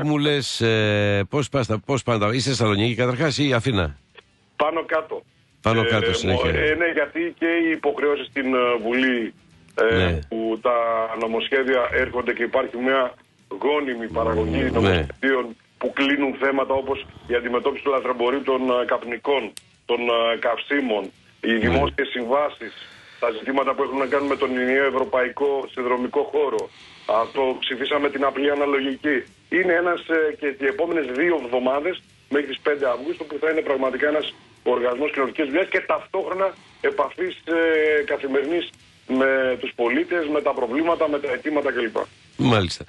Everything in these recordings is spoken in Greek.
Μου λες, πώς πάντα, είσαι Θεσσαλονίκη καταρχάς ή Αθήνα? Πάνω κάτω. Πάνω κάτω συνέχεια. Ναι, γιατί και οι υποχρεώσεις στην Βουλή που τα νομοσχέδια έρχονται και υπάρχει μια γόνιμη παραγωγή νομοσχεδίων που κλείνουν θέματα όπως η αντιμετώπιση του λαθρεμπορίου των καπνικών, των καυσίμων, οι δημόσιες συμβάσεις, τα ζητήματα που έχουν να κάνουν με τον ενιαίο ευρωπαϊκό συνδρομικό χώρο. Αυτό ψηφίσαμε την απλή αναλογική. Είναι ένας και οι επόμενες 2 εβδομάδες μέχρι τις 5 Αυγούστου που θα είναι πραγματικά ένας οργανισμός κοινωνικής δουλειάς και ταυτόχρονα επαφής καθημερινής με τους πολίτες, με τα προβλήματα, με τα αιτήματα κλπ. Μάλιστα.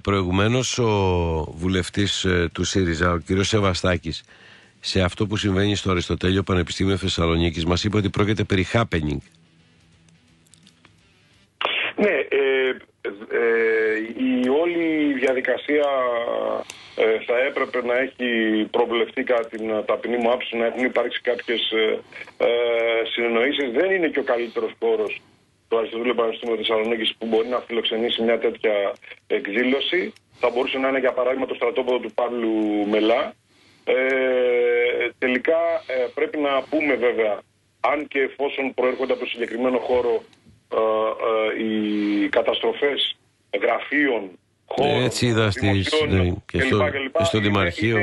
Προηγουμένως ο βουλευτής του ΣΥΡΙΖΑ, ο κ. Σεβαστάκης, σε αυτό που συμβαίνει στο Αριστοτέλειο Πανεπιστήμιο Θεσσαλονίκης μας είπε ότι πρόκειται περί happening. Ναι, η όλη διαδικασία θα έπρεπε να έχει προβλεφθεί κατά την ταπεινή μου άποψη, να έχουν υπάρξει κάποιες συνεννοήσεις. Δεν είναι και ο καλύτερος χώρος το Αριστοτέλειο Πανεπιστήμιο Θεσσαλονίκης που μπορεί να φιλοξενήσει μια τέτοια εκδήλωση. Θα μπορούσε να είναι για παράδειγμα το στρατόπεδο του Παύλου Μελά. Τελικά πρέπει να πούμε βέβαια, αν και εφόσον προέρχονται από το συγκεκριμένο χώρο οι καταστροφές γραφείων, χώρων, έτσι είδα και στο Δημαρχείο.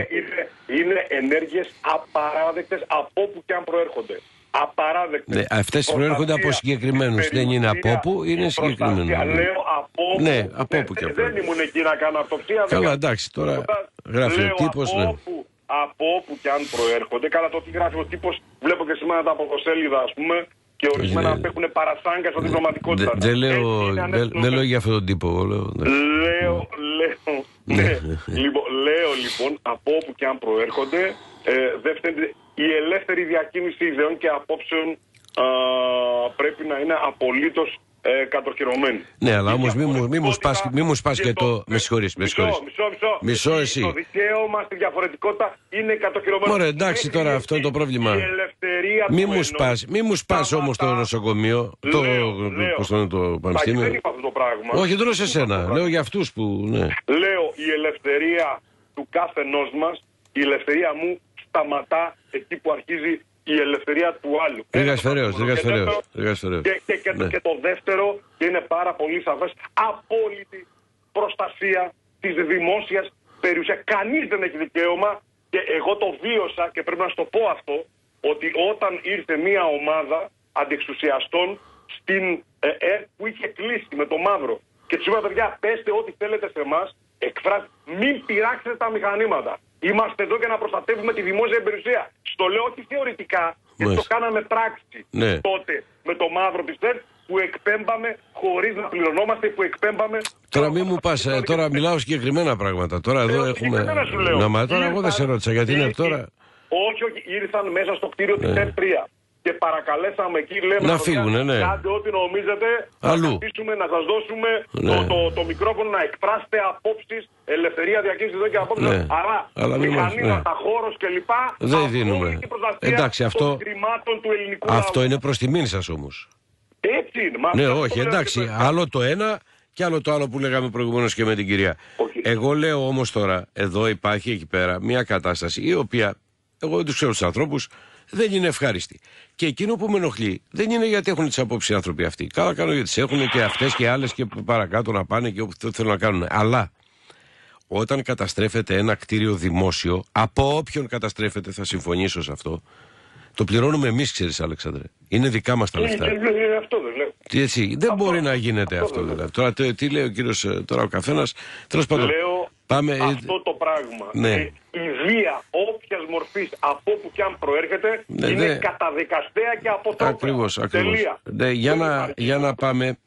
Είναι ενέργειες απαράδεκτες από όπου και αν προέρχονται. Απαράδεκτες. Ναι, αυτές προέρχονται από συγκεκριμένους. Δεν είναι από όπου, είναι συγκεκριμένους. Λέω από όπου. Ναι, από όπου και από. Δεν ήμουν εκεί να κάνω αυτοψία. Καλά, εντάξει, τώρα γράφει ο τύπος. Από όπου και αν προέρχονται. Καλά, το τι γράφει ο τύπος, βλέπω και σήμερα τα αποκοσέλιδα, ας πούμε, και ορισμένα έχουν παρασάγκα στα διπλωματικότητα. Δεν λέω για αυτόν τον τύπο. Λέω λοιπόν, από όπου και αν προέρχονται, η ελεύθερη διακίνηση ιδεών και απόψεων πρέπει να είναι απολύτως κατοχυρωμένη. Ναι, αλλά όμως μη μου σπάς και το... Με συγχωρείς. Μισό εσύ. Το δικαίωμα στη διαφορετικότητα είναι κατοχυρωμένο. Ωραία, εντάξει, τώρα αυτό είναι το πρόβλημα. Μη μου σπάς όμως το νοσοκομείο, το πανεπιστήμιο. Δεν είπα αυτό το πράγμα. Όχι, δεν λέω σε σένα. Λέω για αυτούς που... Λέω η ελευθερία του καθενός μας, η ελευθερία μου σταματά εκεί που αρχίζει η ελευθερία του άλλου. Λίγας φεραίως. Και το δεύτερο, και είναι πάρα πολύ σαφές, απόλυτη προστασία της δημόσιας περιουσίας. Κανείς δεν έχει δικαίωμα, και εγώ το βίωσα και πρέπει να σου το πω αυτό, ότι όταν ήρθε μια ομάδα αντιεξουσιαστών στην ΕΡΤ που είχε κλείσει με το μαύρο και τους είπα, παιδιά, πέστε ό,τι θέλετε σε εμάς, μην πειράξετε τα μηχανήματα. Είμαστε εδώ για να προστατεύουμε τη δημόσια περιουσία. Στο λέω όχι θεωρητικά, γιατί το κάναμε πράξη τότε με το μαύρο της ΕΡΤ που εκπέμπαμε χωρίς να πληρωνόμαστε, που εκπέμπαμε... Τώρα μην μου πας, τώρα μιλάω συγκεκριμένα πράγματα. Τώρα εδώ έχουμε... Τώρα εγώ δεν σε ρώτησα γιατί είναι τώρα... Όχι, ήρθαν μέσα στο κτίριο της ΕΡΤ 3. Και παρακαλέσαμε εκεί, λέμε, να φύγουνε, κάντε ό,τι νομίζετε, αλλού. Να αφήσουμε, να σας δώσουμε το μικρόφωνο να εκφράσετε απόψεις, ελευθερία διακίνησης εδώ και απόψεις. Άρα, μηχανήματα, χώρος κλπ. Δεν δίνουμε. Εντάξει, αυτό είναι προς τιμήν σας όμως. Έτσι είναι. Ναι, όχι, εντάξει, άλλο το ένα και άλλο το άλλο που λέγαμε προηγουμένως και με την κυρία. Εγώ λέω όμως τώρα, εδώ υπάρχει εκεί πέρα μια κατάσταση η οποία, εγώ δεν τους ξέρω τους ανθρώπους, δεν είναι ευχάριστη. Και εκείνο που με ενοχλεί δεν είναι γιατί έχουν τις απόψεις οι άνθρωποι αυτοί. Καλά κάνω γιατί τις έχουν και αυτές και άλλες και παρακάτω να πάνε και όπου θέλουν να κάνουν. Αλλά όταν καταστρέφεται ένα κτίριο δημόσιο, από όποιον καταστρέφεται, θα συμφωνήσω σε αυτό, το πληρώνουμε εμείς, ξέρεις, Αλέξανδρε. Είναι δικά μας τα λεφτά. Αυτό δεν λέω. Δεν μπορεί να γίνεται αυτό δηλαδή. Τώρα τι λέει ο κύριος, τώρα ο καθένας, τέλος πάντων. Αυτό το πράγμα. Η βία όποιας μορφής από όπου και αν προέρχεται είναι καταδικαστέα και αποτρόπαια. Ακριβώς. Για να πάμε.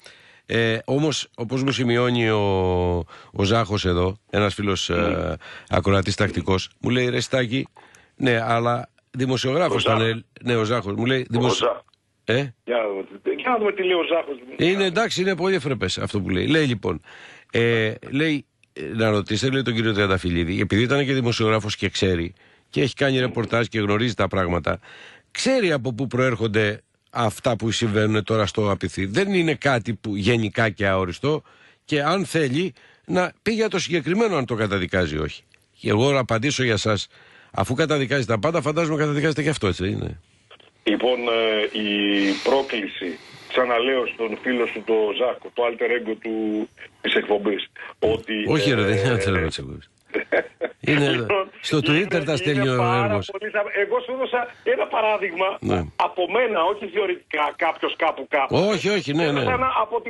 Όμως, όπως μου σημειώνει ο Ζάχος εδώ, ένας φίλος ακροατής τακτικός, μου λέει, ρε Στάκη, ναι, αλλά δημοσιογράφος ήταν. Ναι, ο Ζάχος μου λέει. Για να δούμε τι λέει ο Ζάχος. Είναι εντάξει, είναι πολύ ευρεπές αυτό που λέει. Λέει λοιπόν, λέει, να ρωτήσετε, λέει, τον κύριο Τριανταφυλλίδη, επειδή ήταν και δημοσιογράφος και ξέρει και έχει κάνει ρεπορτάζ και γνωρίζει τα πράγματα, ξέρει από πού προέρχονται αυτά που συμβαίνουν τώρα στο Απιθύ. Δεν είναι κάτι που γενικά και αόριστο, και αν θέλει να πει για το συγκεκριμένο αν το καταδικάζει ή όχι. Και εγώ να απαντήσω για σας, αφού καταδικάζει τα πάντα, φαντάζομαι καταδικάζετε και αυτό, έτσι είναι. Λοιπόν, η πρόκληση, ξαναλέω στον φίλο σου, το Ζάκο, το alter ego της εκπομπής, ότι... Όχι ρε, δεν είναι alter ego της εκπομπής. Είναι στο Twitter τα στέλνει ο έργος. Εγώ σου έδωσα ένα παράδειγμα από μένα, όχι θεωρητικά κάποιος κάπου. Όχι, ναι. Από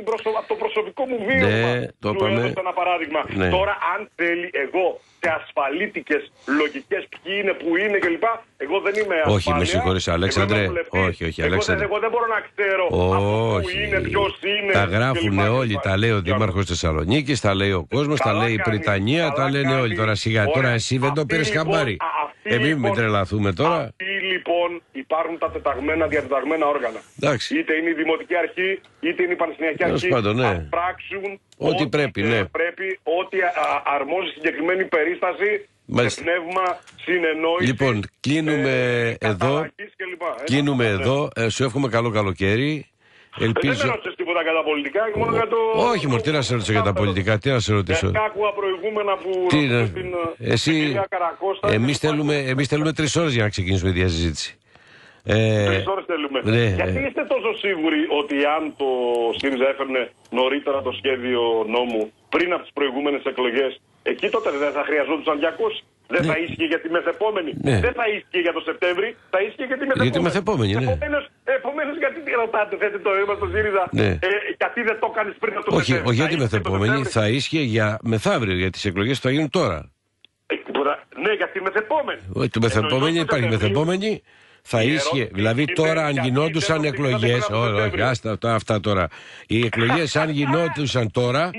το προσωπικό μου βίωμα του έδωσα ένα παράδειγμα. Τώρα αν θέλει εγώ σε ασφαλίτικες λογικές ποιοι είναι, που είναι κλπ. Εγώ δεν είμαι ασφάλεια. Όχι, με συγχωρείς Αλέξανδρε. Όχι, Αλέξανδρε. Εγώ δεν μπορώ να ξέρω που είναι, ποιος είναι. Τα γράφουν όλοι, τα λέει ο Δήμαρχος Θεσσαλονίκης, τα λέει ο κόσμος, τα λέει η Πριτανία, τα λένε όλοι. Τώρα εσύ δεν το πήρες χαμπάρι. Εμείς μην τρελαθούμε τώρα. Αυτοί λοιπόν υπάρχουν τα διατεταγμένα όργανα. Είτε είναι η Δημοτική Αρχή, είτε είναι η Πανεπιστημιακή Αρχή. Θα πράξουν ό,τι πρέπει, ό,τι αρμόζει συγκεκριμένη περίσταση, σε πνεύμα συνεννόηση. Λοιπόν, κλείνουμε εδώ. Σου εύχομαι καλό καλοκαίρι. Ελπίζω... Δεν ρώτησες τίποτα για τα πολιτικά, μόνο για το... Όχι, μωρέ, τι να σε ρωτήσω για τα πολιτικά, τι να σε ρωτήσω. Δεν άκουγα προηγούμενα που ρωτήσω στην κυρία Καρακώστα. Εμείς θέλουμε 3 ώρες για να ξεκινήσουμε τη διασυζήτηση. 3 ώρες θέλουμε. Γιατί είστε τόσο σίγουροι ότι αν το ΣΥΡΙΖΑ έφερνε νωρίτερα το σχέδιο νόμου πριν από τις προηγούμενες εκλογές, εκεί τότε δεν θα χρειαζόντουσαν 200? Δεν θα ίσχυε για τη μεθεπόμενη. Δεν θα ίσχυε για το Σεπτέμβρη, θα ίσχυε για τη μεθεπόμενη. Επομένως, γιατί ρωτάτε, θέτε το ρήμα στο ΣΥΡΙΖΑ, γιατί δεν το κάνεις πριν από το Σεπτέμβρη? Όχι για τη μεθεπόμενη, θα ίσχυε για μεθαύριο, για τις εκλογές που θα γίνουν τώρα. Ναι, για τη μεθεπόμενη. Όχι, τη μεθεπόμενη υπάρχει μεθεπόμενη. Θα ίσχυε, δηλαδή τώρα αν γινόντουσαν εκλογές, όχι, άστα αυτά τώρα. Οι εκλογές αν γινόντουσαν τώρα,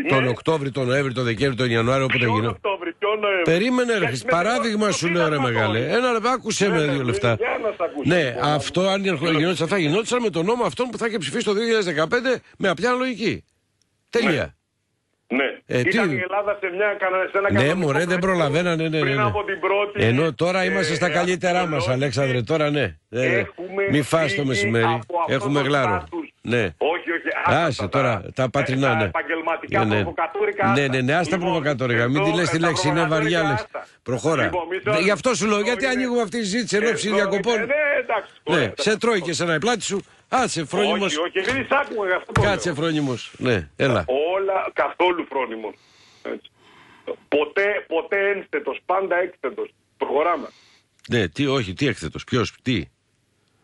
τον Οκτώβρη, τον Νοέμβρη, τον Δεκέμβρη, τον Ιανουάριο, όποτε γινόταν. Περίμενε ρε, παράδειγμα σου λέω ρε μεγάλε. Ένα λεπτό, άκουσε με 2 λεπτά. Ναι, αυτό αν γινόντουσαν, θα γινόντουσαν με τον νόμο αυτόν που θα είχε ψηφίσει το 2015 με απλά λογική. Τέλεια. Ναι, ήταν η Ελλάδα σε ένα ναι, μωρέ, δεν προλαβαίνανε. Πριν από την πρώτη. Ενώ τώρα είμαστε στα καλύτερά μας, Αλέξανδρε, τώρα ναι. Μη φας το μεσημέρι. Έχουμε γλάρο. Ναι. Όχι. Άσε τώρα τα πατρινά, ναι. Επαγγελματικά προβοκατόρικα. Ναι, άστα προβοκατόρικα. Μην τη λες τη λέξη, είναι βαριά λέξη. Προχώρα. Γι' αυτό σου λέω, γιατί ανοίγουμε αυτή τη συζήτηση εν ώψη διακοπών. Ναι, σε τρώει και σε ένα πλάτη σου. Άτσε, φρόνιμος. Όχι, δεν εισάκουμε αυτό. Κάτσε, φρόνιμος. Ναι, έλα. Όλα καθόλου φρόνιμος. Ποτέ ένστετος, πάντα έκθετος. Προχωράμε. Ναι, τι έκθετος, ποιος, τι.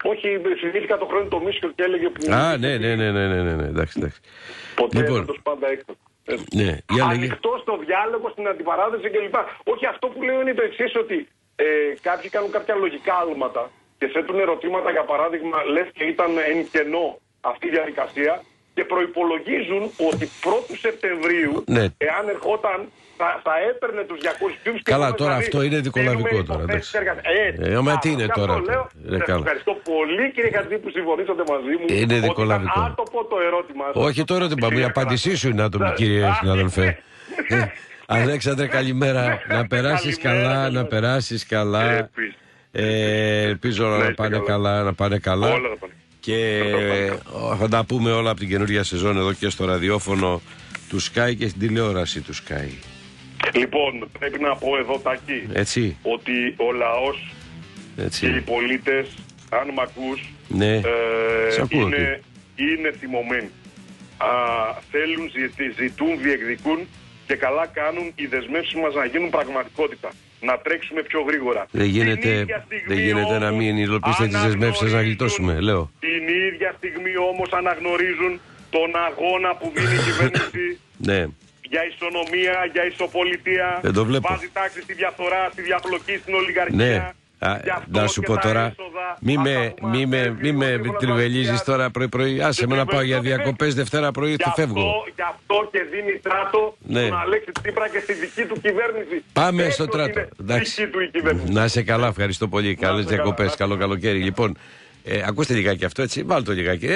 Όχι, θυμήθηκα το χρόνο το Μίσιο και έλεγε που... Ναι, εντάξει. Ποτέ έκθετος, πάντα έκθετος. Ναι, ανοιχτό στο διάλογο, στην αντιπαράθεση κλπ. Όχι, αυτό που λέω είναι το εξής, ότι κάποιοι κάνουν κάποια λογικά άλματα και θέτουν ερωτήματα, για παράδειγμα, λες και ήταν εν κενό αυτή η διαδικασία και προϋπολογίζουν ότι 1η Σεπτεμβρίου, εάν ερχόταν, θα έπαιρνε τους 200 τύπους. Καλά, τώρα αυτό είναι δικολαβικό τώρα. Μα τι είναι τώρα. Ευχαριστώ πολύ, κύριε Χατζή, που συμφωνήσατε μαζί μου. Είναι δικολαβικό. Αν το πω το ερώτημα. Όχι το ερώτημα, η απάντησή σου είναι άτομη, κύριε συνάδελφε. Αλέξανδρε, καλημέρα. Να περάσεις καλά. Ελπίζω να πάνε καλά. Και θα τα πούμε όλα από την καινούργια σεζόν εδώ και στο ραδιόφωνο του Sky και στην τηλεόραση του Sky. Λοιπόν, πρέπει να πω εδώ, Τάκη, ότι ο λαός και οι πολίτες, αν μ' ακούς, είναι θυμωμένοι. Θέλουν, ζητούν, διεκδικούν και καλά κάνουν οι δεσμεύσεις μας να γίνουν πραγματικότητα. Να τρέξουμε πιο γρήγορα. Δεν γίνεται να μην υλοποιήσετε τις δεσμεύσεις να γλιτώσουμε, λέω. Την ίδια στιγμή όμως αναγνωρίζουν τον αγώνα που δίνει η κυβέρνηση για ισονομία, για ισοπολιτεία. Δεν το βλέπω. Βάζει τάξη στη διαφθορά, στη διαπλοκή, στην ολιγαρχία. Να σου πω τώρα, μη με τριβελίζεις τώρα πρωί-πρωί. Άσε με να πάω για διακοπές Δευτέρα πρωί και φεύγω. Γι' αυτό και δίνει τράτο στον Αλέξη Τσίπρα και στη δική του κυβέρνηση. Πάμε στο τράτο. Να είσαι καλά, ευχαριστώ πολύ. Καλές διακοπές, καλό καλοκαίρι. Λοιπόν, ακούστε λιγάκι αυτό, έτσι, βάλτε το λιγάκι.